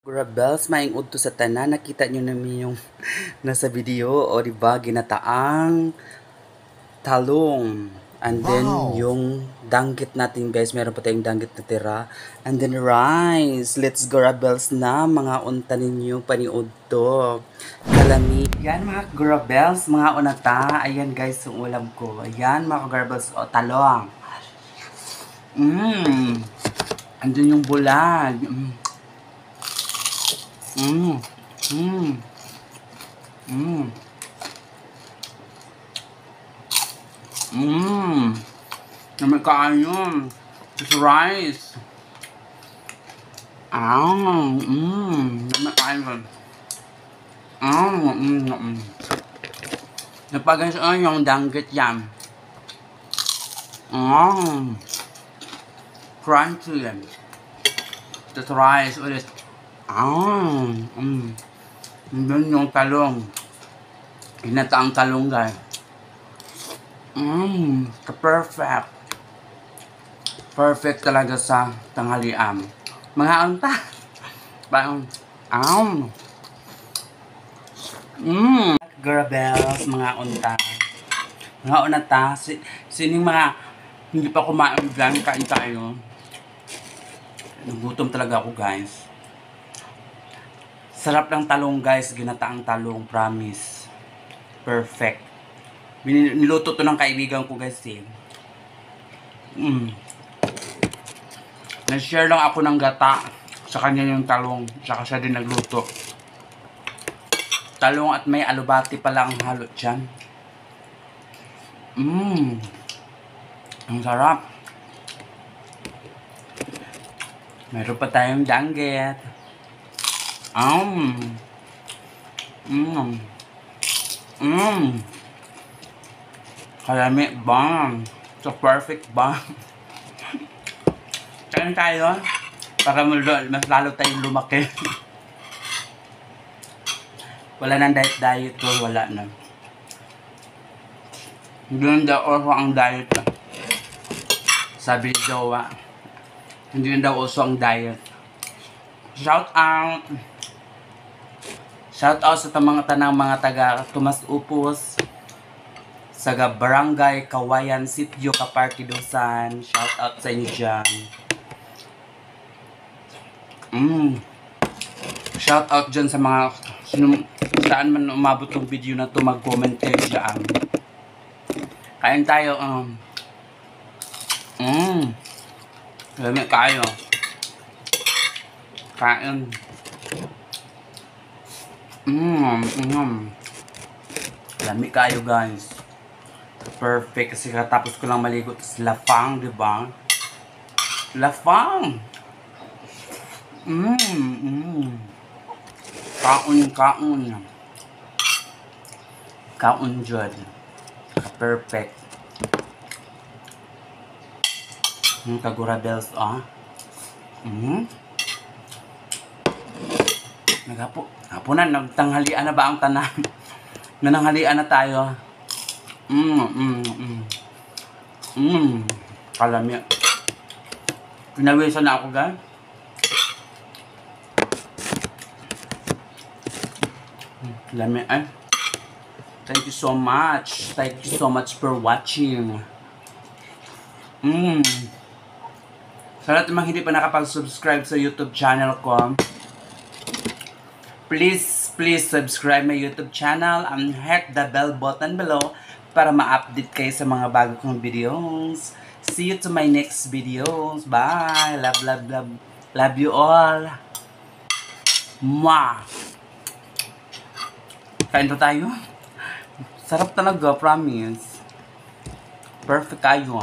Grabels, maingod to sa tanan. Nakita nyo namin yung nasa video. O diba, ginataang talong. And then, yung danggit natin guys. Meron pa tayong danggit na tira. And then, rice. Let's go Grabels na. Mga unta ninyo, paniod to. Kalami. Yan mga Grabels, mga unata. Ayan guys, yung ulam ko. Ayan mga Grabels, o talong. And then yung bulag. May kain yun. It's rice. May kain yun. Napagay siya yung danggit yan. Crunchy yan. It's rice ulit. Doon yung talong. Ginataang talong guys. Perfect. Perfect talaga sa tanghalian. Mga anta. Grabels, mga unta. Mga unata. Sining mga hindi pa kumain dyan, kain tayo. Nagutom talaga ako guys. Sarap ng talong guys, ginataang talong, promise. Perfect. Niluto to ng kaibigan ko guys eh. Nag-share lang ako ng gata sa kanya yung talong, saka siya din nagluto. Talong at may alubati pala ang halo dyan. Ang sarap. Meron pa tayong danggit. Kalami, bang. So perfect bang. Kain tayo. Para mas lalo tayong lumaki. Wala nang diet to. Wala na. Hindi na daw ang diet. Sabi ni Jowa. Hindi na daw uso ang diet. Shout out sa mga tanang mga taga Tomas Upos, sa Barangay Kawayan, Sitio Capartidusan. Shout out sa inyo dyan. Shout out dyan sa mga saan man umabot ng video na to, mag-comment kayo dyan. Kain tayo. Lamig kayo. Kain. Lamig kayo guys. Perfect kasi katapos ko lang maligo. Tapos lafang, diba? Lafang! Kaon. Kaon dyan. Perfect. Kagurabels, Hapunan, nagtanghalian na ba ang tanan? Nananghalian na tayo. Kalami. Pinawisan na ako guys. Lami ay. Thank you so much. Thank you so much for watching. Sa lahat ng hindi pa nakapag-subscribe sa YouTube channel ko, please subscribe my YouTube channel and hit the bell button below para ma-update kayo sa mga bago kong videos. See you to my next videos. Bye. Love you all. Mwah. Kain pa tayo. Sarap talaga, promise. Perfect kayo,